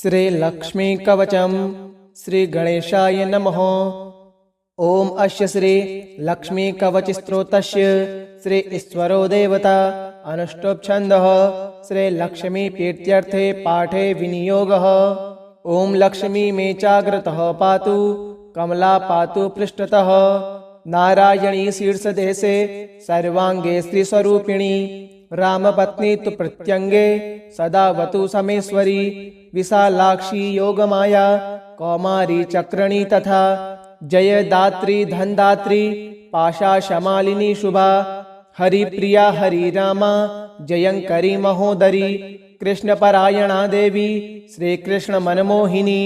श्री लक्ष्मी कवचम श्री गणेशाय नमः। ओम अस्य श्री लक्ष्मी कवच स्तोत्रस्य श्री ईश्वरो देवता अनुष्टुप् छन्दः श्री लक्ष्मी प्रीत्यर्थे पाठे विनियोगः। ओम लक्ष्मी मे चाग्रतः पातु कमला पातु पृष्ठतः नारायणी शीर्षदेशे सर्वांगे श्रीस्वरूपिणी रामपत्नी तु प्रत्यंगे सदावतु समेश्वरी विशालाक्षी योगमाया कौमारी चक्रणी तथा जयदात्री धनदात्री पाशाशमालिनी शुभा हरिप्रिया हरिरामा जयंकरी महोदरी कृष्णपरायणा देवी श्रीकृष्ण मनमोहिनी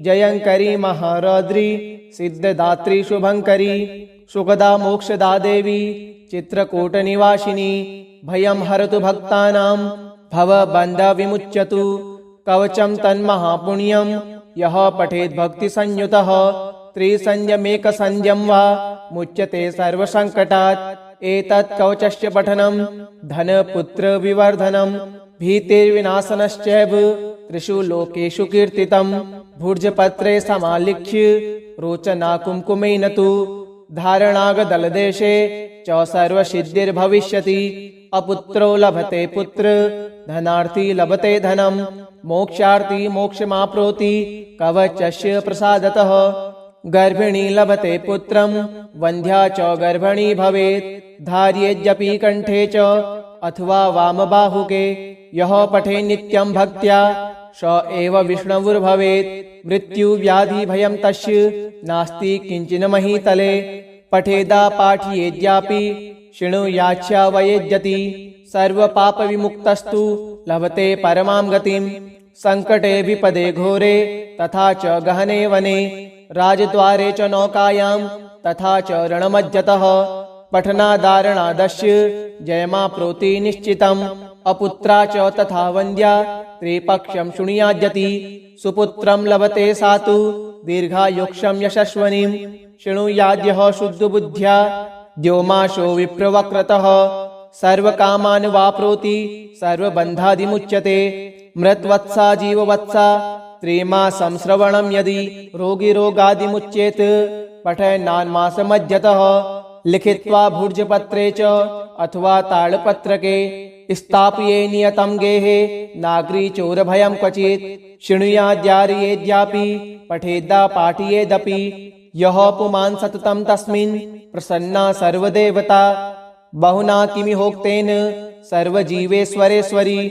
जयंकरी महारौद्री सिद्धदात्री शुभंकरी सुखदा मोक्षदा देवी चित्रकूट निवासिनी भयं हरतु भक्तानां भवबन्ध विमुच्यतु कवचं तन्महापुण्यं यः पठेत् भक्तिसंयुतः त्रिसंयमेकसंयं वा मुच्यते सर्वसङ्कटात्। एतत् कवचस्य पठनं धनपुत्र विवर्धनं भीतिर्विनाशनश्चैव त्रिषु लोकेषु कीर्तितं भुर्जपत्रे समालिख्य रोचना कुङ्कुमेन तु धारणागदलदेशे च सर्वसिद्धिर्भविष्यति। अपुत्रो लभते पुत्र धनार्थी लभते धनं मोक्षार्थी मोक्षमाप्नोति कवचस्य प्रसादतः। गर्भिणी लभते पुत्रं वन्ध्या च गर्भिणी भवेत् धार्येद्यपि कंठे च अथवा वामबाहुके यः पठे नित्यं भक्त्या स एव विष्णुर्भवेत्। मृत्यु व्याधि भयं तस्य नास्ति किंचिन महीतले पठेदा पाठयेद्यापि शृणुयाच्छावयेद्यति सर्वपाप विमुक्तस्तु लभते परमां गतिं। संकटे विपदे घोरे तथा च गहने वने राजद्वारे च नौकायां तथा च रणमज्जतः पठनादारणादस्य जयमाप्नोति निश्चितम्। अपुत्रा च तथा वन्द्या त्रिपक्षं शृणुयाद्यति सुपुत्रं लभते सातु दीर्घायुक्षं यशस्वनीं शृणुयाद्यः शुद्धबुद्ध्या द्योमाशो विप्रवक्रतः सर्वकामान् वाप्नोति सर्वबन्धादिमुच्यते। मृतवत्सा जीववत्सा त्रिमासं श्रवणं यदि रोगी रोगादिमुच्येत पठनान्मासमध्यतः लिखित्वा भुर्जपत्रे च अथवा तालपत्रके स्थापये नियतं गेहे नागरी चोरभयं क्वचित् शृणुयाद्यार्येद्यापि पठेद्दा पाठयेदपि यः पुमान् सततं तस्मिन् प्रसन्ना सर्वदेवता। बहुना किमिहोक्तेन सर्वजीवेश्वरेश्वरी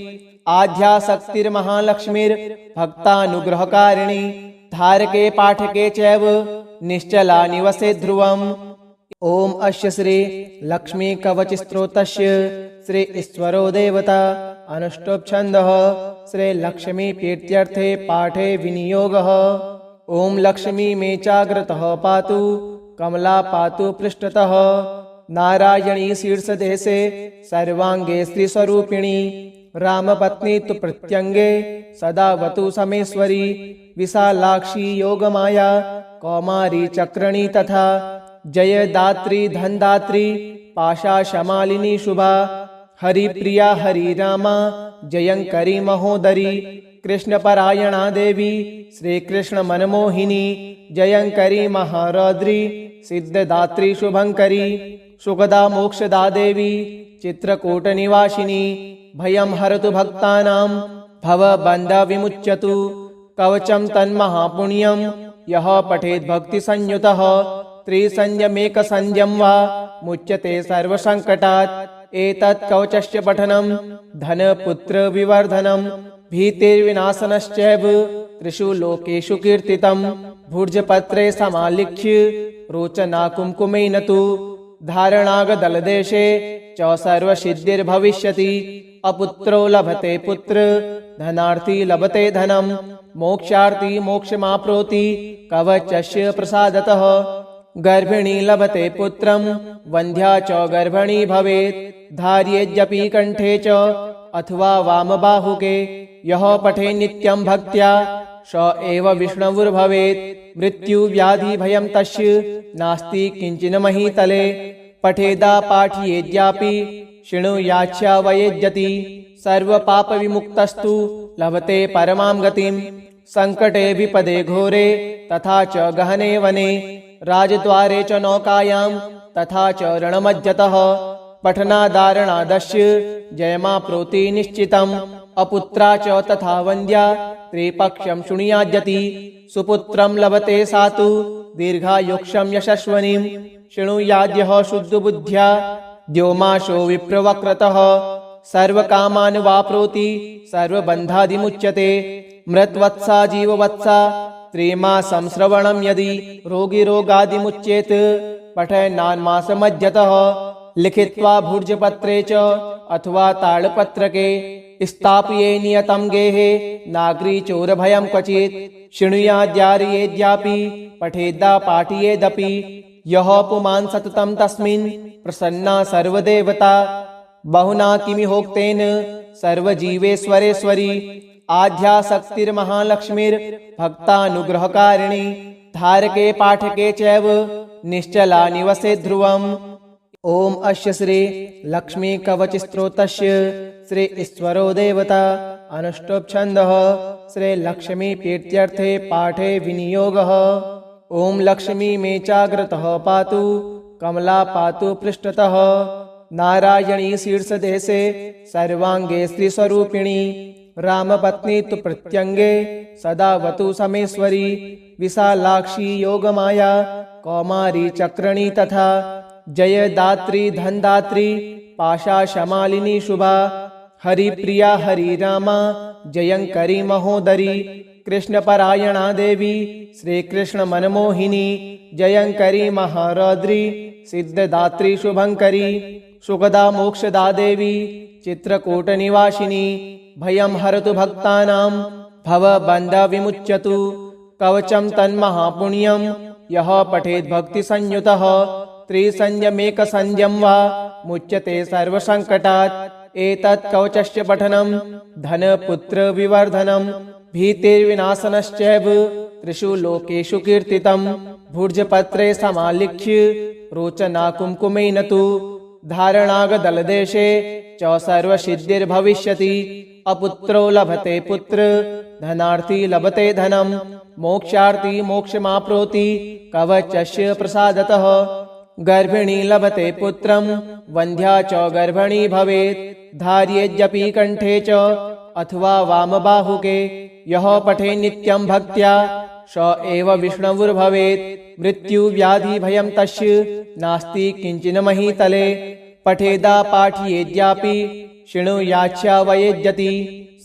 आध्याशक्तिर्महालक्ष्मीर्भक्तानुग्रहकारिणी धारके पाठके चैव निश्चला निवसे ध्रुवम्। ओम अस्य श्री लक्ष्मी कवच स्तोत्रस्य श्री ईश्वरो देवता अनुष्टुप् छन्दः श्री लक्ष्मी प्रीत्यर्थे पाठे विनियोगः। ओम लक्ष्मी मे चाग्रतः पातु कमला पातु पृष्ठतः नारायणी शीर्षदेशे सर्वांगे श्रीस्वरूपिणी रामपत्नी तु प्रत्यंगे सदावतु समेश्वरी विशालाक्षी योगमाया कौमारी चक्रणी तथा जयदात्री धनदात्री पाशाशमालिनी शुभा हरिप्रिया हरिरामा जयंकरी महोदरी कृष्णपरायणा देवी श्रीकृष्ण मनमोहिनी जयंकरी महारौद्री सिद्धदात्री शुभंकरी सुखदा मोक्षदा देवी चित्रकूट निवासिनी भयं हरतु भक्तानां भवबन्ध विमुच्यतु कवचं तन्महापुण्यं यः पठेत् भक्तिसंयुतः त्रिसंयमेकसंयं वा मुच्यते सर्वसङ्कटात्। एतत् कवचस्य पठनं धनपुत्र विवर्धनं भीतिर्विनाशनश्चैव त्रिषु लोकेषु कीर्तितं भुर्जपत्रे समालिख्य रोचना कुङ्कुमेन तु धारणागदलदेशे च सर्वसिद्धिर्भविष्यति। अपुत्रो लभते पुत्र धनार्थी लभते धनं मोक्षार्थी मोक्षमाप्नोति कवचस्य प्रसादतः। गर्भिणी लभते पुत्रं वन्ध्या च गर्भिणी भवेत् धार्येद्यपि कंठे च अथवा वामबाहुके यः पठे नित्यं भक्त्या स एव विष्णुर्भवेत्। मृत्यु व्याधि भयं तस्य नास्ति किंचिन महीतले पठेदा पाठयेद्यापि शृणुयाच्छावयेद्यति सर्वपाप विमुक्तस्तु लभते परमां गतिं। संकटे विपदे घोरे तथा च गहने वने राजद्वारे च नौकायां तथा च रणमज्जतः पठनादारणादस्य जयमाप्नोति निश्चितम् अपुत्रा च तथा वन्द्या त्रिपक्षं शृणुयाद्यति सुपुत्रं लभते सा तु दीर्घायुक्षं यशस्वनीं शृणुयाद्यः शुद्धबुद्ध्या द्योमाशो विप्रवक्रतः सर्वकामान् वाप्नोति सर्वबन्धादिमुच्यते मृतवत्सा जीववत्सा त्रिमासं श्रवणं यदि रोगिरोगादिमुच्येत पठेन्नान्मासमध्यतः लिखित्वा भुर्जपत्रे च अथवा तालपत्रके स्थापये नियतं गेहे नागरी चोरभयं क्वचित् शृणुयाद्यार्येद्यापि पठेद्दा पाठयेदपि यः पुमान् सततं तस्मिन् प्रसन्ना सर्वदेवता बहुना किमिहोक्तेन सर्वजीवेश्वरेश्वरी आध्यासक्तिर्महालक्ष्मीर्भक्तानुग्रहकारिणी धारके पाठके चैव निश्चला निवसे ध्रुवम्। ओम अस्य श्री लक्ष्मी कवच स्तोत्रस्य श्री ईश्वरो देवता अनुष्टुप् छन्दः श्री लक्ष्मी प्रीत्यर्थे पाठे विनियोगः। ओम लक्ष्मी मे चाग्रतः पातु कमला पातु पृष्ठतः नारायणी शीर्षदेशे सर्वांगे श्रीस्वरूपिणी रामपत्नी तु प्रत्यंगे सदावतु समेश्वरी विशालाक्षी योगमाया कौमारी चक्रणी तथा जयदात्री धनदात्री पाशाशमालिनी शुभा हरिप्रिया हरिरामा जयंकरी महोदरी कृष्णपरायणा देवी श्रीकृष्ण मनमोहिनी जयंकरी महारौद्री सिद्धदात्री शुभंकरी सुखदा मोक्षदा देवी चित्रकूटनिवासिनी भयं हरतु भक्तानां भवबन्धविमुच्यतु कवचं तन्महापुण्यं यः पठेत् भक्तिसंयुतः त्रिसंयमेकसंयं वा मुच्यते सर्वसङ्कटात् एतत् कवचस्य पठनं धनपुत्रविवर्धनं भीतिर्विनाशनश्चैव त्रिषु लोकेषु कीर्तितं भुर्जपत्रे समालिख्य रोचना कुङ्कुमेन तु धारणागदलदेशे च सर्वसिद्धिर्भविष्यति अपुत्रो लभते पुत्र धनार्थी लभते धनं मोक्षार्थी मोक्षमाप्नोति कवचस्य प्रसादतः गर्भिणी लभते पुत्रं वन्ध्या च गर्भिणी भवेत् धार्येद्यपि कंठे च अथवा वामबाहुके यः पठे नित्यं भक्त्या स एव विष्णुर्भवेत् मृत्युव्याधि भयं तस्य नास्ति किंचिन महीतले पठेदा पाठयेद्यापि शृणुयाच्छावयेद्यति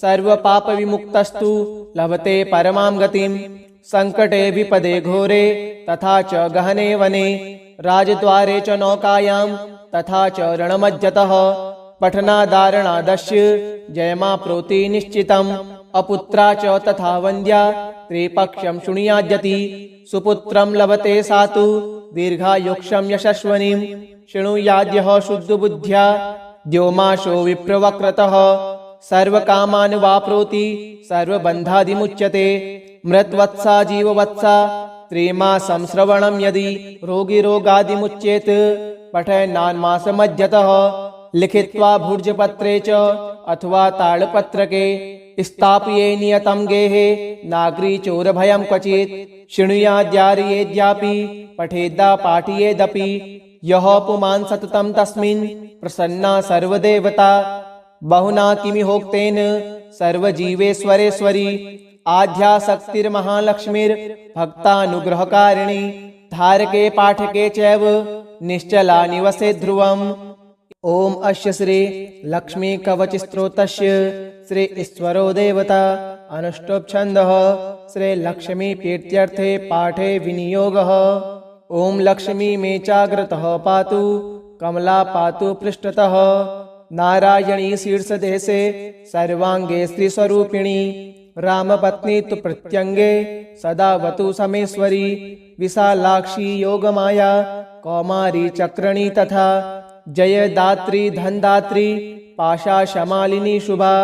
सर्वपापविमुक्तस्तु लभते परमां गतिं संकटे विपदे घोरे तथा च गहने वने राजद्वारे च नौकायां तथा च रणमज्जतः पठनादारणादस्य जयमाप्नोति निश्चितम् अपुत्रा च तथा वन्द्या त्रिपक्षं शृणुयाद्यति सुपुत्रं लभते सा तु दीर्घायुक्षं यशस्वनीं शृणुयाद्यः शुद्धबुद्ध्या द्योमाशो विप्रवक्रतः सर्वकामान् वाप्नोति सर्वबन्धादिमुच्यते मृतवत्सा जीववत्सा त्रिमासं श्रवणं यदि रोगिरोगादिमुच्येत पठेन्नान्मासमध्यतः लिखित्वा भुर्जपत्रे च अथवा तालपत्रके स्थापये नियतं गेहे नागरी चोरभयं क्वचित् शृणुयाद्यार्येद्यापि पठेद्दा पाठयेदपि यः पुमान् सततं तस्मिन् प्रसन्ना सर्वदेवता बहुना किमिहोक्तेन सर्वजीवेश्वरेश्वरी आध्यासक्तिर्महालक्ष्मीर्भक्तानुग्रहकारिणी धारके पाठके चैव निश्चला निवसे ध्रुवम्। ओम अस्य श्री लक्ष्मी कवच स्तोत्रस्य श्री ईश्वरो देवता अनुष्टुप् छन्दः श्री लक्ष्मी प्रीत्यर्थे पाठे विनियोगः। ओम लक्ष्मी मे चाग्रतः पातु कमला पातु पृष्ठतः नारायणी शीर्षदेशे सर्वांगे श्रीस्वरूपिणी रामपत्नी तु प्रत्यंगे सदावतु समेश्वरी विशालाक्षी योगमाया कौमारी चक्रणी तथा जयदात्री धनदात्री पाशाशमालिनी शुभा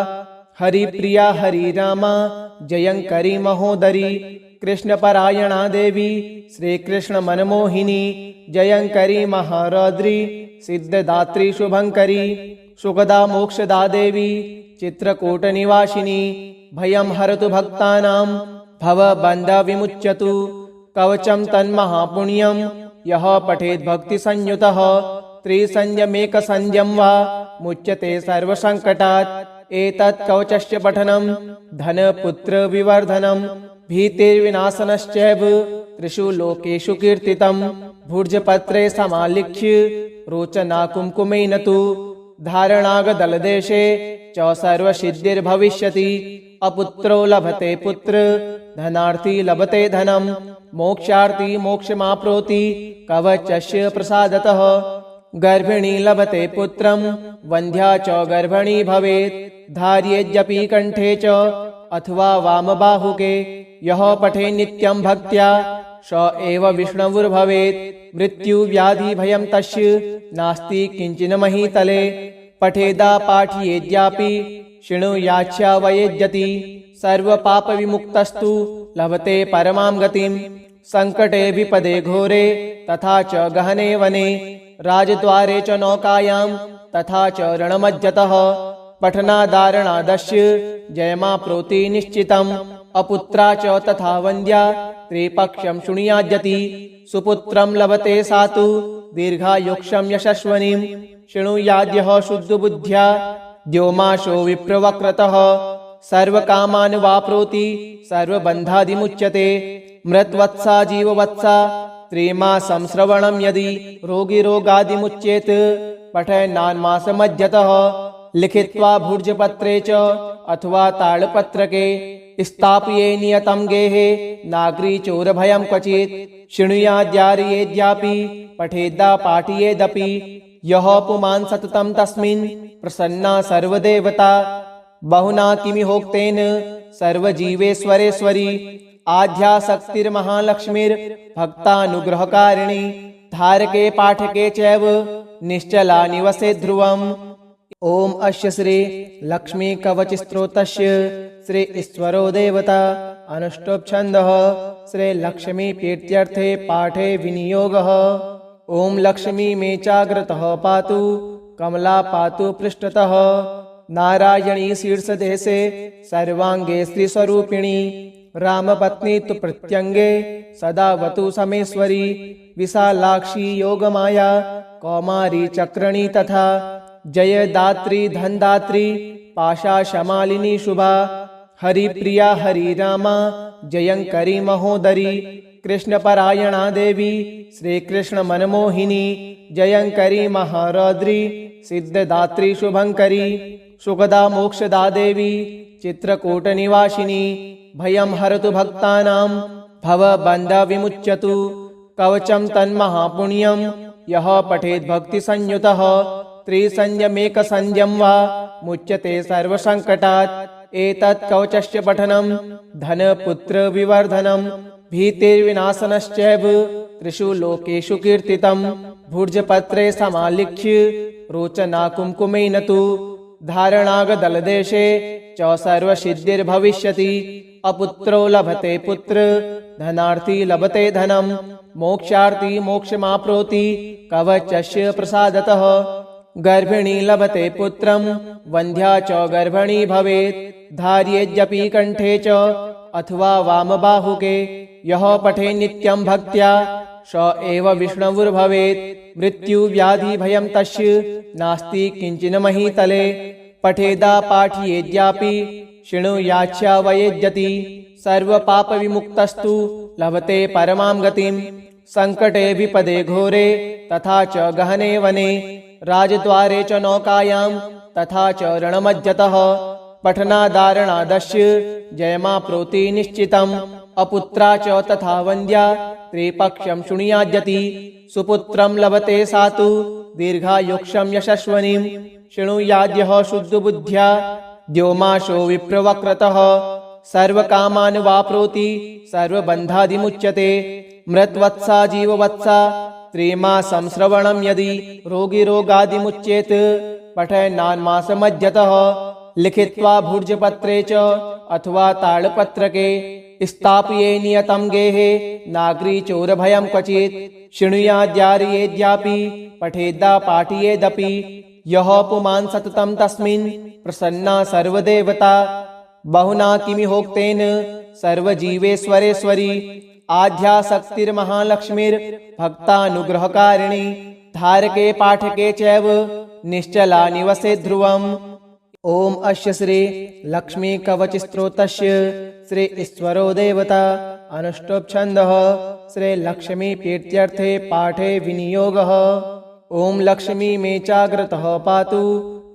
हरिप्रिया हरिरामा जयंकरी महोदरी कृष्णपरायणा देवी श्रीकृष्ण मनमोहिनी जयंकरी महारौद्री सिद्धदात्री शुभंकरी सुखदा मोक्षदा देवी चित्रकूटनिवासिनी भयं हरतु भक्तानां भवबन्धविमुच्यतु कवचं तन्महापुण्यं यः पठेत् भक्तिसंयुतः त्रिसंयमेकसंयं वा मुच्यते सर्वसङ्कटात् एतत् कवचस्य पठनं धनपुत्रविवर्धनं भीतिर्विनाशनश्चैव त्रिषु लोकेषु कीर्तितं भूर्जपत्रे समालिख्य रोचनाकुङ्कुमेन तु धारणागदलदेशे च सर्वसिद्धिर्भविष्यति अपुत्रो लभते पुत्र धनार्थी लभते धनं मोक्षार्थी मोक्षमाप्नोति कवचस्य प्रसादतः गर्भिणी लभते पुत्रं वन्ध्या च गर्भिणी भवेत् धार्येद्यपि कण्ठे च अथवा वामबाहुके यः पठे नित्यं भक्त्या स एव विष्णुर्भवेत् मृत्युव्याधिभयं तस्य नास्ति किञ्चिन् महीतले पठेदा पाठयेद्यापि शृणुयाच्छावयेद्यति सर्वपापविमुक्तस्तु लभते परमां गतिं सङ्कटे विपदे घोरे तथा च गहने वने राजद्वारे च नौकायां तथा च रणमज्जतः पठनादारणादस्य जयमाप्नोति निश्चितम् अपुत्रा च तथा वन्द्या त्रिपक्षं शृणुयाद्यति सुपुत्रं लभते सा तु दीर्घायुक्षं यशस्वनीं शृणुयाद्यः शुद्धबुद्ध्या द्योमाशो विप्रवक्रतः सर्वकामान् वाप्नोति सर्वबन्धादिमुच्यते मृतवत्सा जीववत्सा त्रिमासं श्रवणं यदि रोगिरोगादिमुच्येत् पठेन्नान्मासमध्यतः लिखित्वा भूर्जपत्रे च अथवा तालपत्रके स्थापये नियतं गेहे नागरीचोरभयं क्वचित् शृणुयाद्यार्येद्यापि पठेद्दा पाठयेदपि यः पुमान् सततं तस्मिन् प्रसन्ना सर्वदेवता बहुना किमिहोक्तेन सर्वजीवेश्वरेश्वरी आध्याशक्तिर्महालक्ष्मीर्भक्तानुग्रहकारिणी धारके पाठके चैव निश्चला निवसे ध्रुवम् ओम अस्य श्री लक्ष्मी कवच स्तोत्रस्य श्री ईश्वरो देवता अनुष्टुप् छन्दः श्री लक्ष्मी प्रीत्यर्थे पाठे विनियोगः ओम लक्ष्मी मे चाग्रतः पातु कमला पातु पृष्ठतः नारायणी शीर्षदेशे सर्वांगे श्रीस्वरूपिणी रामपत्नी तु प्रत्यंगे सदावतु समेश्वरी विशालाक्षी योगमाया कौमारी चक्रणी तथा जयदात्री धनदात्री पाशाशमालिनी शुभा हरिप्रिया हरिरामा जयंकरी महोदरी कृष्णपरायणा देवी श्रीकृष्ण मनमोहिनी जयंकरी महारौद्री सिद्धदात्री शुभंकरी सुखदा मोक्षदा देवी चित्रकूटनिवासिनी भयं हरतु भक्तानां भवबन्धविमुच्यतु कवचं तन्महापुण्यं यः पठेत् भक्तिसंयुतः त्रिसंयमेकसंयं वा मुच्यते सर्वसङ्कटात् एतत् कवचस्य पठनं धनपुत्रविवर्धनं भीतिर्विनाशनश्चैव त्रिषु लोकेषु कीर्तितं भूर्जपत्रे समालिख्य रोचनाकुङ्कुमेन तु धारणागदलदेशे च सर्वसिद्धिर्भविष्यति अपुत्रो लभते पुत्र धनार्थी लभते धनं मोक्षार्थी मोक्षमाप्नोति कवचस्य प्रसादतः गर्भिणी लभते पुत्रं वन्ध्या च गर्भिणी भवेत् धार्येद्यपि कण्ठे च अथवा वामबाहुके यः पठे नित्यं भक्त्या स एव विष्णुर्भवेत् मृत्युव्याधिभयं तस्य नास्ति किञ्चिन् महीतले पठेदा पाठयेद्यापि शृणुयाच्छावयेद्यति सर्वपापविमुक्तस्तु लभते परमां गतिं सङ्कटे विपदे घोरे तथा च गहने वने राजद्वारे च नौकायां तथा च रणमज्जतः पठनादारणादस्य जयमाप्नोति निश्चितम् अपुत्रा च तथा वन्द्या त्रिपक्षं शृणुयाद्यति सुपुत्रं लभते सा तु दीर्घायुक्षं यशस्वनीं शृणुयाद्यः शुद्धबुद्ध्या द्योमाशो विप्रवक्रतः सर्वकामान् वाप्नोति सर्वबन्धादिमुच्यते मृतवत्सा जीववत्सा त्रिमासं श्रवणं यदि रोगिरोगादिमुच्येत् पठेन्नान्मासमध्यतः लिखित्वा भूर्जपत्रे च अथवा तालपत्रके स्थापये नियतं गेहे नागरीचोरभयं क्वचित् शृणुयाद्यार्येद्यापि पठेद्दा पाठयेदपि यः पुमान् सततं तस्मिन् प्रसन्ना सर्वदेवता बहुना किमिहोक्तेन सर्वजीवेश्वरेश्वरी आध्यासक्तिर्महालक्ष्मीर्भक्तानुग्रहकारिणी धारके पाठके चैव निश्चला निवसे ध्रुवम्। ओम अस्य श्री लक्ष्मी कवच स्तोत्रस्य श्री ईश्वरो देवता अनुष्टुप् छन्दः श्री लक्ष्मी प्रीत्यर्थे पाठे विनियोगः। ओम लक्ष्मी मे चाग्रतः पातु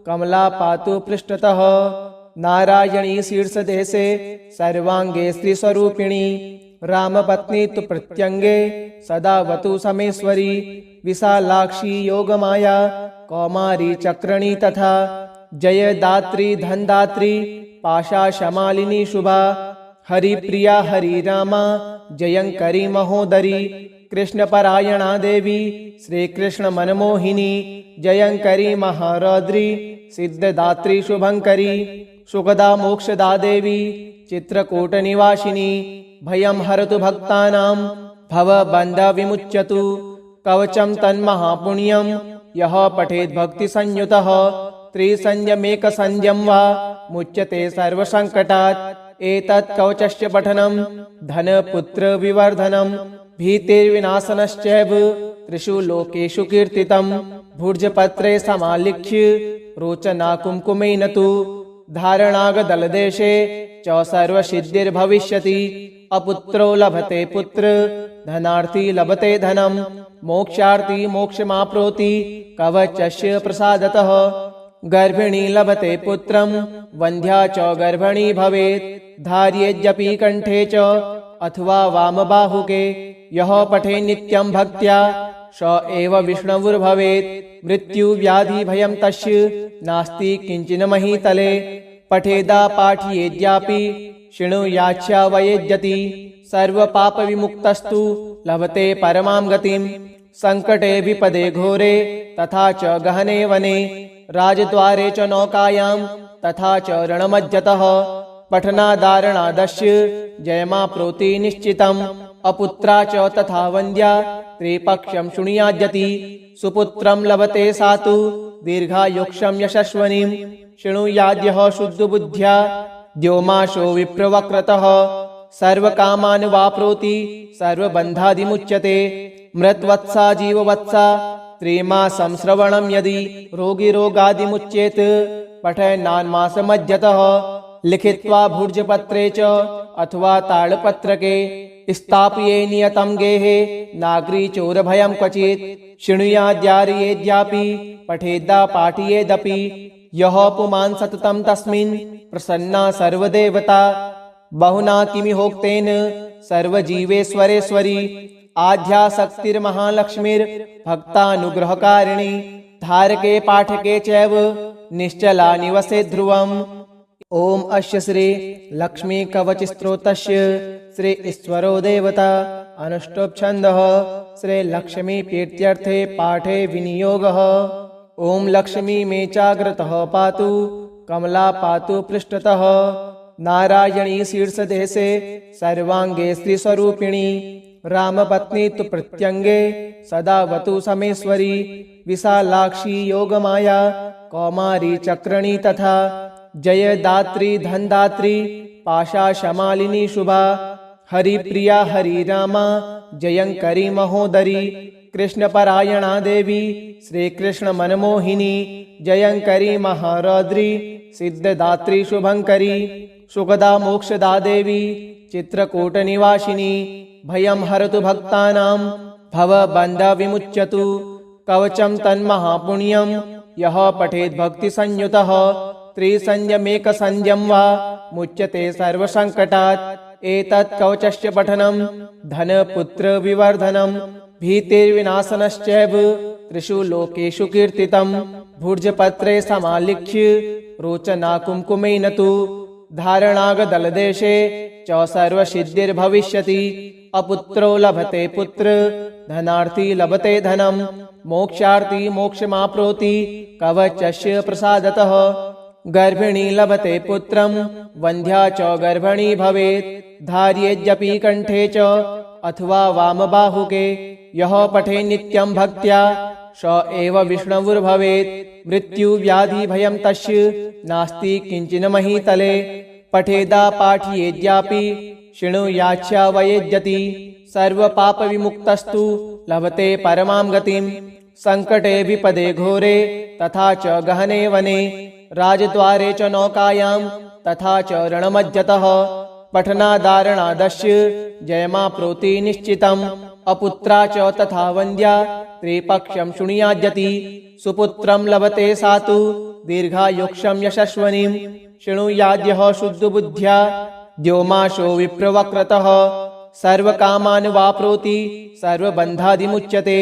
कमला पातु पृष्ठतः नारायणी शीर्षदेशे सर्वांगे श्रीस्वरूपिणी रामपत्नी तु प्रत्यंगे सदा वतु समेश्वरी विशालाक्षी योगमाया कौमारी चक्रणी तथा जयदात्री धनदात्री पाशाशमालिनी शुभा हरिप्रिया हरिरामा जयंकरी महोदरी कृष्णपरायणा देवी श्रीकृष्ण मनमोहिनी जयंकरी महारौद्री सिद्धदात्री शुभंकरी सुखदा मोक्षदा देवी चित्रकूटनिवासिनी भयं हरतु भक्तानां भवबन्ध विमुच्यतु कवचं तन्महापुण्यं यः पठेत् भक्तिसंयुतः त्रिसंयमेकसंयं वा मुच्यते सर्वसङ्कटात्। एतत् कवचस्य पठनं धनपुत्रविवर्धनं भीतिर्विनाशनश्चैव त्रिषु लोकेषु कीर्तितं भुर्जपत्रे समालिख्य रोचना कुङ्कुमेन तु धारणागदलदेशे च सर्वसिद्धिर्भविष्यति। अपुत्रो लभते पुत्र धनार्थी लभते धनं मोक्षार्थी मोक्षमाप्नोति कवचस्य प्रसादतः। गर्भिणी लभते पुत्रं वन्ध्या च गर्भिणी भवेत् धार्येद्यपि कण्ठे च अथवा वामबाहुके यः पठे नित्यं भक्त्या स एव विष्णुर्भवेत्। मृत्युव्याधिभयं तस्य नास्ति किञ्चिन् महीतले पठेदा पाठयेद्यापि शृणुयाच्छावयेद्यति सर्वपापविमुक्तस्तु लभते परमां गतिं। संकटे विपदे घोरे तथा च गहने वने राजद्वारे च नौकायां तथा च रणमज्जतः पठनादारणादस्य जयमाप्नोति निश्चितम्। अपुत्रा च तथा वन्द्या त्रिपक्षं शृणुयाद्यति सुपुत्रं लभते सातु दीर्घायुक्षं यशस्वनीं शृणुयाद्यः शुद्धबुद्ध्या द्योमाशो विप्रवक्रतः सर्वकामान् वाप्नोति सर्वबन्धादिमुच्यते। मृतवत्सा जीववत्सा त्रिमासं श्रवणं यदि रोगिरोगादिमुच्येत पठनान्मासमज्जतः लिखित्वा भुर्जपत्रे च अथवा ताडपत्रके स्थापये नियतं गेहे नागरी चोरभयं क्वचित् शृणुयाद्यार्येद्यापि पठेद्दा पाठयेदपि यः पुमान् सततं तस्मिन् प्रसन्ना सर्वदेवता। बहुना किमिहोक्तेन सर्वजीवेश्वरेश्वरी आध्यासक्तिर्महालक्ष्मीर्भक्तानुग्रहकारिणी धारके पाठके चैव निश्चला निवसे ध्रुवम्। ओम अस्य श्री लक्ष्मी कवच स्तोत्रस्य श्री ईश्वरो देवता अनुष्टुप् छन्दः श्री लक्ष्मी प्रीत्यर्थे पाठे विनियोगः। ओम लक्ष्मी मे चाग्रतः पातु कमला पातु पृष्ठतः नारायणी शीर्षदेशे सर्वांगे श्रीस्वरूपिणी रामपत्नी तु प्रत्यंगे सदा वतु समेश्वरी विशालाक्षी योगमाया कौमारी चक्रणी तथा जयदात्री धनदात्री पाशाशमालिनी शुभा हरिप्रिया हरिरामा जयंकरी महोदरी कृष्णपरायणा देवी श्रीकृष्ण मनमोहिनी जयंकरी महारौद्री सिद्धदात्री शुभंकरी सुखदा मोक्षदा देवी चित्रकूटनिवासिनी भयं हरतु भक्तानां भवबन्ध विमुच्यतु कवचं तन्महापुण्यं यः पठेत् भक्तिसंयुतः त्रिसंयमेकसंयं वा मुच्यते सर्वसङ्कटात्। एतत् कवचस्य पठनं धनपुत्रविवर्धनं भीतिर्विनाशनश्चैव त्रिषु लोकेषु कीर्तितं भुर्जपत्रे समालिख्य रोचना कुङ्कुमेन तु धारणागदलदेशे च सर्वसिद्धिर्भविष्यति। अपुत्रो लभते पुत्र धनार्थी लभते धनं मोक्षार्थी मोक्षमाप्नोति कवचस्य प्रसादतः। गर्भिणी लभते पुत्रं वन्ध्या च गर्भिणी भवेत् धार्येद्यपि कण्ठे च अथवा वामबाहुके यः पठे नित्यं भक्त्या स एव विष्णुर्भवेत्। मृत्युव्याधिभयं तस्य नास्ति किञ्चिन् महीतले पठेदा पाठयेद्यापि शृणुयाच्छावयेद्यति सर्वपापविमुक्तस्तु लभते परमां गतिं संकटे विपदे घोरे तथा च गहने वने राजद्वारे च नौकायां तथा च रणमज्जतः पठनादारणादस्य जयमाप्नोति निश्चितम् अपुत्रा च तथा वन्द्या त्रिपक्षं शृणुयाद्यति सुपुत्रं लभते सा तु दीर्घायुक्षं यशस्वनीं शृणुयाद्यः शुद्धबुद्ध्या द्योमाशो विप्रवक्रतः सर्वकामान् वाप्नोति सर्वबन्धादिमुच्यते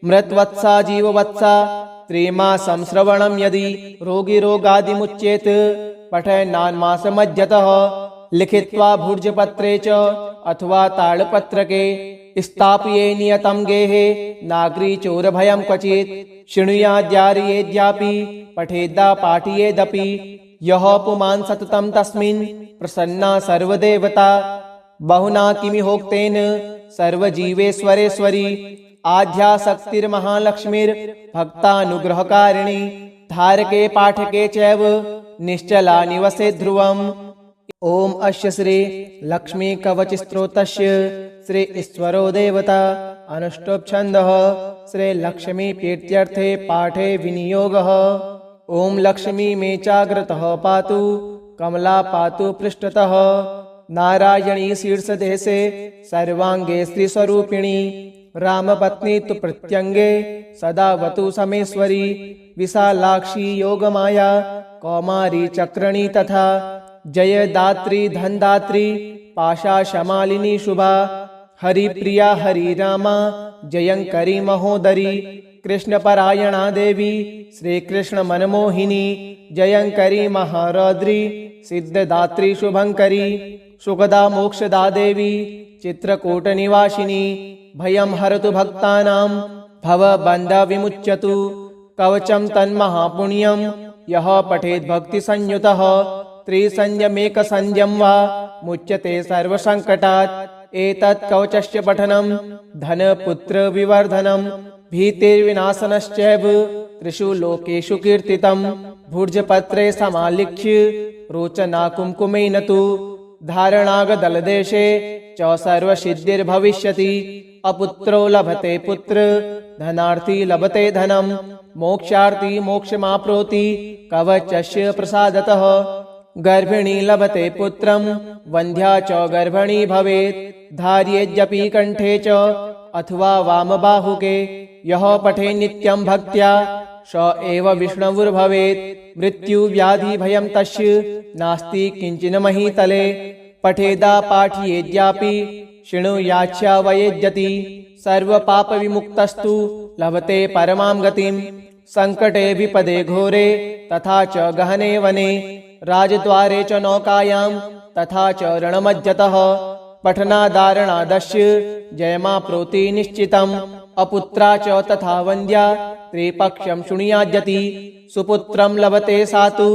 मृतवत्सा जीववत्सा त्रिमासं श्रवणं यदि रोगिरोगादिमुच्येत पठनान्मासमज्जतः लिखित्वा भूर्जपत्रे च अथवा तालपत्रके स्थापये नियतं गेहे नागरीचोरभयं क्वचित् शृणुयाद्यार्येद्यापि पठेद्दा पाठयेदपि यः पुमान् सततं तस्मिन् प्रसन्ना सर्वदेवता बहुना किमिहोक्तेन सर्वजीवेश्वरेश्वरी आध्याशक्तिर्महालक्ष्मीर्भक्तानुग्रहकारिणी धारके पाठके चैव निश्चला निवसे ध्रुवम्। ओम अस्य श्री लक्ष्मी कवच स्तोत्रस्य श्री ईश्वरो देवता अनुष्टुप् छन्दः श्री लक्ष्मी प्रीत्यर्थे पाठे विनियोगः। ओम लक्ष्मी मे चाग्रतः पातु कमला पातु पृष्ठतः नारायणी शीर्षदेशे सर्वांगे श्रीस्वरूपिणी रामपत्नी तु प्रत्यंगे सदावतु समेश्वरी विशालाक्षी योगमाया कौमारी चक्रणी तथा जयदात्री धनदात्री पाशाशमालिनी शुभा हरिप्रिया हरिरामा जयंकरी महोदरी कृष्णपरायणा देवी श्रीकृष्ण मनमोहिनी जयंकरी महारौद्री सिद्धदात्री शुभंकरी सुखदा मोक्षदा देवी चित्रकूटनिवासिनी भयं हरतु भक्तानां भवबन्धविमुच्यतु कवचं तन्महापुण्यं यः पठेत् भक्तिसंयुतः त्रिसंयमेकसंयं वा मुच्यते सर्वसङ्कटात् एतत् कवचस्य पठनं धनपुत्रविवर्धनं भीतिर्विनाशनश्चैव त्रिषु लोकेषु कीर्तितं भूर्जपत्रे समालिख्य रोचना कुङ्कुमेन तु धारणागदलदेशे च सर्वसिद्धिर्भविष्यति अपुत्रो लभते पुत्र धनार्थी लभते धनं मोक्षार्थी मोक्षमाप्नोति कवचस्य प्रसादतः गर्भिणी लभते पुत्रं वन्ध्या च गर्भिणी भवेत् धार्येद्यपि कण्ठे च अथवा वामबाहुके यः पठे नित्यं भक्त्या स एव विष्णुर्भवेत् मृत्युव्याधिभयं तस्य नास्ति किञ्चिन् महीतले पठेदा पाठयेद्यापि शृणुयाच्छावयेद्यति सर्वपापविमुक्तस्तु लभते परमां गतिं संकटे विपदे घोरे तथा च गहने वने राजद्वारे च नौकायां तथा च रणमज्जतः पठनादारणादस्य जयमाप्नोति निश्चितम् अपुत्रा च तथा वन्द्या त्रिपक्षं शृणुयाद्यति सुपुत्रं लभते सा तु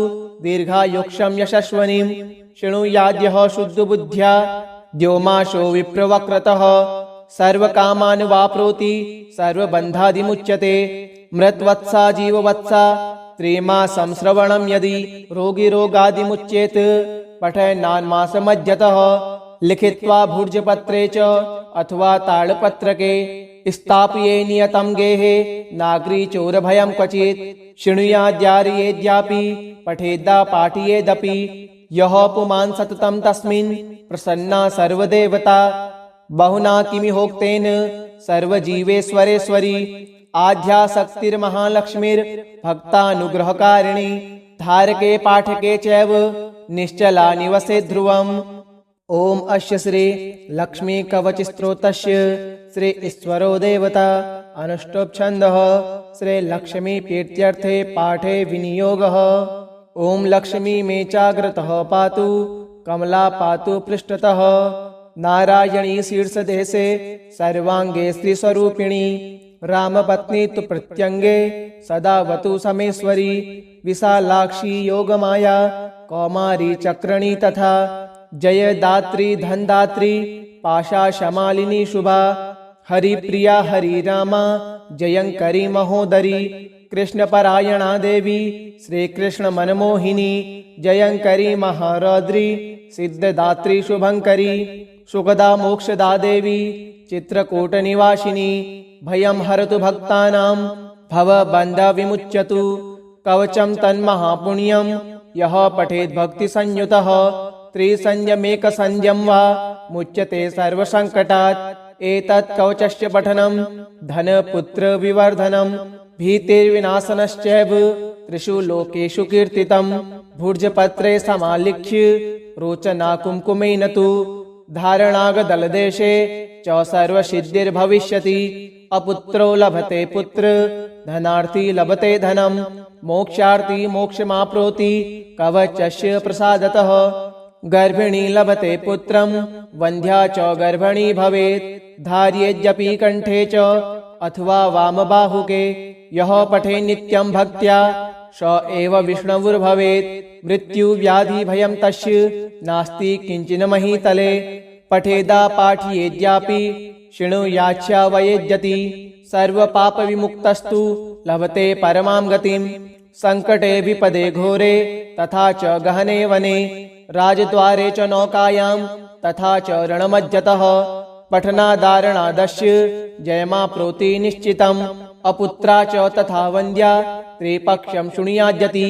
दीर्घायुक्षं यशस्वनीं शृणुयाद्यः शुद्धबुद्ध्या द्योमाशो विप्रवक्रतः सर्वकामान् वाप्नोति सर्वबन्धादिमुच्यते मृतवत्सा जीववत्सा त्रिमासं श्रवणं यदि रोगिरोगादिमुच्येत पठनान्मासमज्जतः लिखित्वा भूर्जपत्रे च अथवा तालपत्रके स्थापये नियतं गेहे नागरीचोरभयं क्वचित् शृणुयाद्यार्येद्यापि पठेद्दा पाठयेदपि यः पुमान् सततं तस्मिन् प्रसन्ना सर्वदेवता बहुना किमिहोक्तेन सर्वजीवेश्वरेश्वरी आध्याशक्तिर्महालक्ष्मीर्भक्तानुग्रहकारिणी धारके पाठके चैव निश्चला निवसे ध्रुवम्। ओम अस्य श्री लक्ष्मी कवच स्तोत्रस्य श्री ईश्वरो देवता अनुष्टुप् छन्दः श्री लक्ष्मी प्रीत्यर्थे पाठे विनियोगः। ओम लक्ष्मी मे चाग्रतः पातु कमला पातु पृष्ठतः नारायणी शीर्षदेशे सर्वांगे श्रीस्वरूपिणी रामपत्नी तु प्रत्यंगे सदावतु समेश्वरी विशालाक्षी योगमाया कौमारी चक्रणी तथा जयदात्री धनदात्री पाशाशमालिनी शुभा हरिप्रिया हरिरामा जयंकरी महोदरी कृष्णपरायणा देवी श्रीकृष्ण मनमोहिनी जयंकरी महारौद्री सिद्धदात्री शुभंकरी सुखदा मोक्षदा देवी चित्रकूटनिवासिनी भयं हरतु भक्तानां भवबन्धविमुच्यतु कवचं तन्महापुण्यं यः पठेत् भक्तिसंयुतः त्रिसंयमेकसंयं वा मुच्यते सर्वसङ्कटात् एतत् कवचस्य पठनं धनपुत्रविवर्धनं भीतिर्विनाशनश्चैव त्रिषु लोकेषु कीर्तितं भुर्जपत्रे समालिख्य रोचना कुङ्कुमेन तु धारणागदलदेशे च सर्वसिद्धिर्भविष्यति अपुत्रो लभते पुत्र धनार्थी लभते धनं मोक्षार्थी मोक्षमाप्नोति कवचस्य प्रसादतः गर्भिणी लभते पुत्रं वन्ध्या च गर्भिणी भवेत् धार्येद्यपि कंठे च अथवा वामबाहुके यः पठे नित्यं भक्त्या स एव विष्णुर्भवेत् मृत्युव्याधिभयं तस्य नास्ति किंचिन महीतले पठेदा पाठयेद्यापि शृणुयाच्छावयेद्यति सर्वपापविमुक्तस्तु लभते परमां गतिं संकटे विपदे घोरे तथा च गहने वने राजद्वारे च नौकायां तथा च रणमज्जतः पठनादारणादस्य जयमाप्नोति निश्चितम् अपुत्रा च तथा वन्द्या त्रिपक्षं शृणुयाद्यति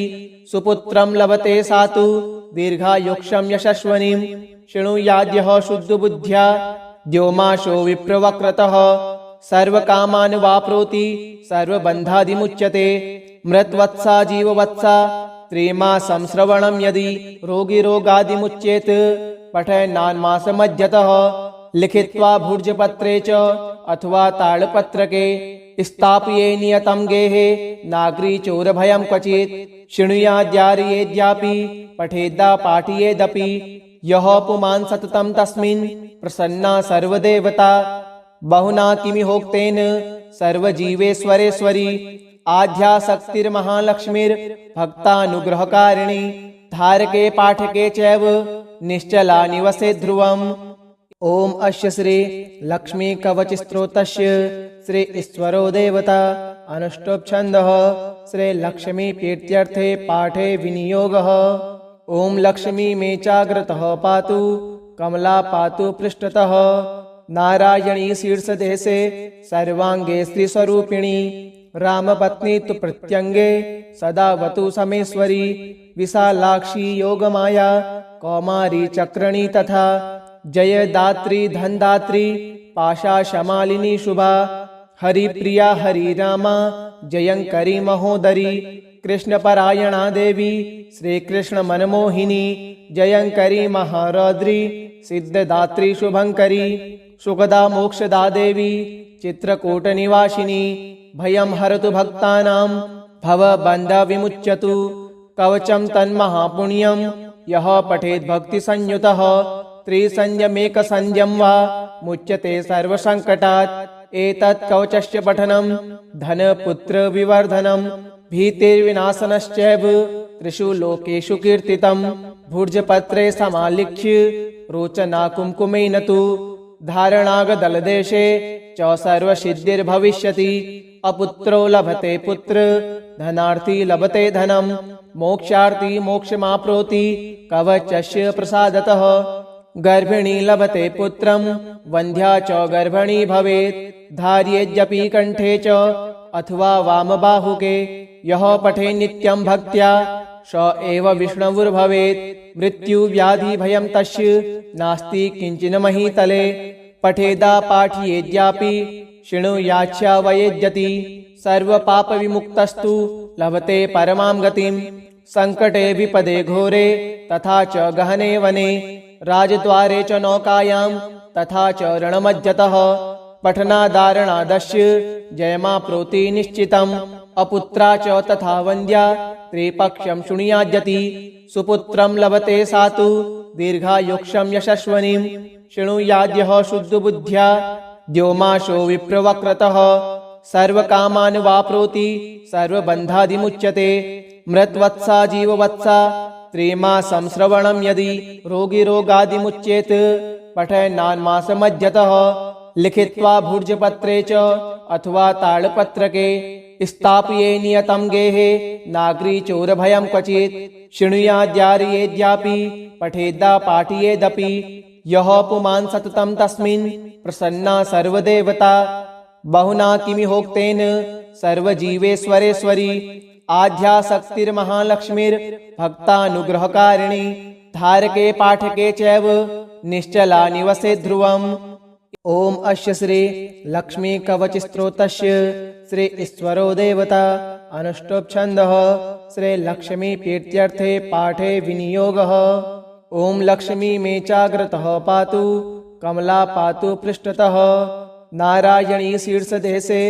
सुपुत्रं लभते सा तु दीर्घायुक्षं यशस्वनीं शृणुयाद्यः शुद्धबुद्ध्या द्योमाशो विप्रवक्रतः सर्वकामान् वाप्नोति सर्वबन्धादिमुच्यते मृतवत्सा जीववत्सा त्रिमासं श्रवणं यदि रोगिरोगादिमुच्येत पठेन्नान्मासमज्जतः लिखित्वा भुर्जपत्रे च अथवा तालपत्रके स्थापये नियतं गेहे नागरी चोरभयं क्वचित् शृणुयाद्यार्येद्यापि पठेद्दा पाठयेदपि यः पुमान् सततं तस्मिन् प्रसन्ना सर्वदेवता बहुना किमिहोक्तेन सर्वजीवेश्वरेश्वरी आध्यासक्तिर्महालक्ष्मीर्भक्तानुग्रहकारिणी धारके पाठके चैव निश्चला निवसे ध्रुवम् ओम अस्य श्री लक्ष्मी कवच स्तोत्रस्य श्री ईश्वरो देवता अनुष्टुप् छन्दः श्री लक्ष्मी प्रीत्यर्थे पाठे विनियोगः ओम लक्ष्मी मे चाग्रतः पातु कमला पातु पृष्ठतः नारायणी शीर्षदेशे सर्वांगे श्रीस्वरूपिणी रामपत्नी तु प्रत्यंगे सदावतु समेश्वरी विशालाक्षी योगमाया कौमारी चक्रणी तथा जयदात्री धनदात्री पाशाशमालिनी शुभा हरिप्रिया हरिरामा जयंकरी महोदरी कृष्णपरायणा देवी श्रीकृष्ण मनमोहिनी जयंकरी महारौद्री सिद्धदात्री शुभंकरी सुखदा मोक्षदा देवी चित्रकूटनिवासिनी भयं हरतु भक्तानां भवबन्धविमुच्यतु कवचं तन्महापुण्यं यः पठेत् भक्तिसंयुतः त्रिसंयमेकसंयं वा मुच्यते सर्वसङ्कटात् एतत् कवचस्य पठनं धनपुत्रविवर्धनं भीतिर्विनाशनश्चैव त्रिषु लोकेषु कीर्तितं भुर्जपत्रे समालिख्य रोचना कुङ्कुमेन तु धारणागदलदेशे च सर्वसिद्धिर्भविष्यति अपुत्रो लभते पुत्र धनार्थी लभते धनं मोक्षार्थी मोक्षमाप्नोति कवचस्य प्रसादतः गर्भिणी लभते पुत्रं वन्ध्या च गर्भिणी भवेत् धार्येद्यपि कंठे च अथवा वामबाहुके यः पठे नित्यं भक्त्या स एव विष्णुर्भवेत् मृत्युव्याधिभयं तस्य नास्ति किंचिन महीतले पठेदा पाठयेद्यापि शृणुयाच्छावयेद्यति सर्वपापविमुक्तस्तु लभते परमां गतिं संकटे विपदे घोरे तथा च गहने वने राजद्वारे च नौकायां तथा च रणमज्जतः पठनादारणादस्य जयमाप्नोति निश्चितम् अपुत्रा च तथा वन्द्या त्रिपक्षं शृणुयाद्यति सुपुत्रं लभते सा तु दीर्घायुक्षं यशस्वनीं शृणुयाद्यः शुद्धबुद्ध्या द्योमाशो विप्रवक्रतः सर्वकामान् वाप्नोति सर्वबन्धादिमुच्यते मृतवत्सा जीववत्सा त्रिमासं श्रवणं यदि रोगिरोगादिमुच्येत पठेन्नान्मासमज्जतः लिखित्वा भुर्जपत्रे च अथवा तालपत्रके स्थापये नियतं गेहे नागरी चोरभयं क्वचित् शृणुयाद्यार्येद्यापि पठेद्दा पाठयेदपि यः पुमान् सततं तस्मिन् प्रसन्ना सर्वदेवता बहुना किमिहोक्तेन सर्वजीवेश्वरेश्वरी आध्यासक्तिर्महालक्ष्मीर्भक्तानुग्रहकारिणी धारके पाठके चैव निश्चला निवसे ध्रुवम्। ओम अस्य श्री लक्ष्मी कवच स्तोत्रस्य श्री ईश्वरो देवता अनुष्टुप् छन्दः श्री लक्ष्मी प्रीत्यर्थे पाठे विनियोगः। ओम लक्ष्मी मे चाग्रतः पातु कमला पातु पृष्ठतः नारायणी शीर्षदेशे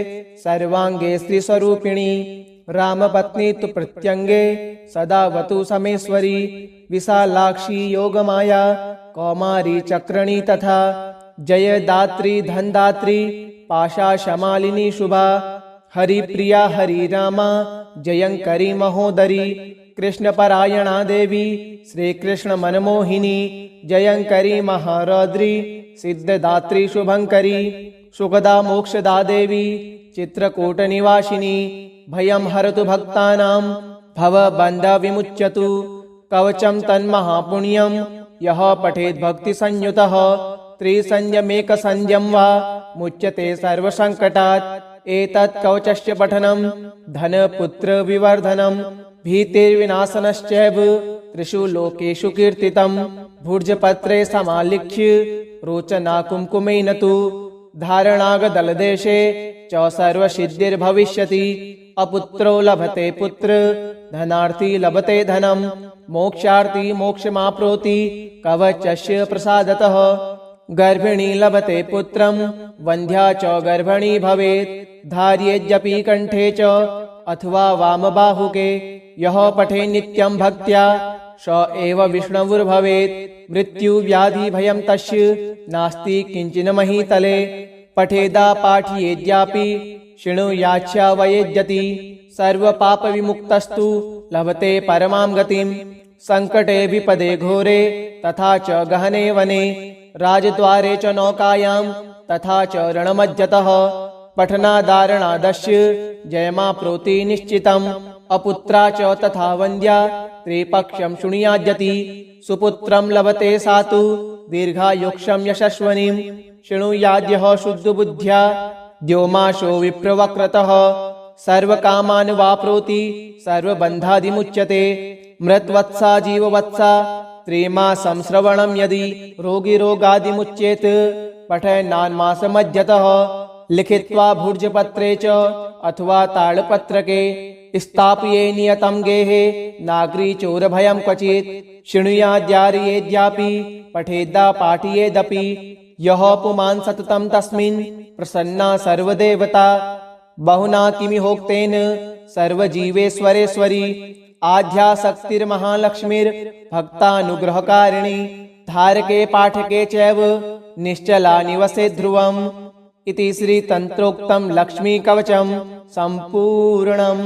सर्वांगे श्रीस्वरूपिणी रामपत्नी तु प्रत्यंगे सदावतु समेश्वरी विशालाक्षी योगमाया कौमारी चक्रणी तथा जयदात्री धनदात्री पाशाशमालिनी शुभा हरिप्रिया हरिरामा जयंकरी महोदरी कृष्णपरायणा देवी श्रीकृष्ण मनमोहिनी जयंकरी महारौद्री सिद्धदात्री शुभंकरी सुखदा मोक्षदा देवी चित्रकूट निवासिनी भयं हरतु भक्तानां भवबन्ध विमुच्यतु कवचं तन्महापुण्यं यः पठेत् भक्तिसंयुतः त्रिसंयमेकसंयं वा मुच्यते सर्वसङ्कटात्। एतत् कवचस्य पठनं धनपुत्र विवर्धनं भीतिर्विनाशनश्चैव त्रिषु लोकेषु कीर्तितं भुर्जपत्रे समालिख्य रोचना कुङ्कुमेन तु धारणागदलदेशे च सर्वसिद्धिर्भविष्यति। अपुत्रो लभते पुत्र धनार्थी लभते धनं मोक्षार्थी मोक्षमाप्नोति कवचस्य प्रसादतः। गर्भिणी लभते पुत्रं वन्ध्या च गर्भिणी भवेत् धार्येद्यपि कण्ठे च अथवा वामबाहुके यः पठे नित्यं भक्त्या स एव विष्णुर्भवेत्। मृत्युव्याधिभयं तस्य नास्ति किञ्चिन् महीतले पठेदा पाठयेद्यापि शृणुयाच्छावयेद्यति सर्वपापविमुक्तस्तु लभते परमां गतिं। संकटे विपदे घोरे तथा च गहने वने राजद्वारे च नौकायां तथा च रणमज्जतः पठनादारणादस्य जयमाप्नोति निश्चितम्। अपुत्रा च तथा वन्द्या त्रिपक्षं शृणुयाद्यति सुपुत्रं लभते सा तु दीर्घायुक्षं यशस्वनीं शृणुयाद्यः शुद्धबुद्ध्या द्योमाशो विप्रवक्रतः सर्वकामान् वाप्नोति सर्वबन्धादिमुच्यते। मृतवत्सा जीववत्सा त्रिमासं श्रवणं यदि रोगी रोगादिमुच्येत पठनान्मासमज्जतः लिखित्वा भुर्जपत्रे च अथवा तालपत्रके स्थापये नियतं गेहे नागरी चोरभयं क्वचित् शृणुयाद्यार्येद्यापि पठेद्दा पाठयेदपि यः पुमान् सततं तस्मिन् प्रसन्ना सर्वदेवता बहुना किमिहोक्तेन सर्वजीवेश्वरेश्वरी आध्यासक्तिर्महालक्ष्मीर्भक्तानुग्रहकारिणी धारके पाठके चैव निश्चला निवसे ध्रुवम्। इति श्री तंत्रोक्तं लक्ष्मी कवचं सम्पूर्णम्।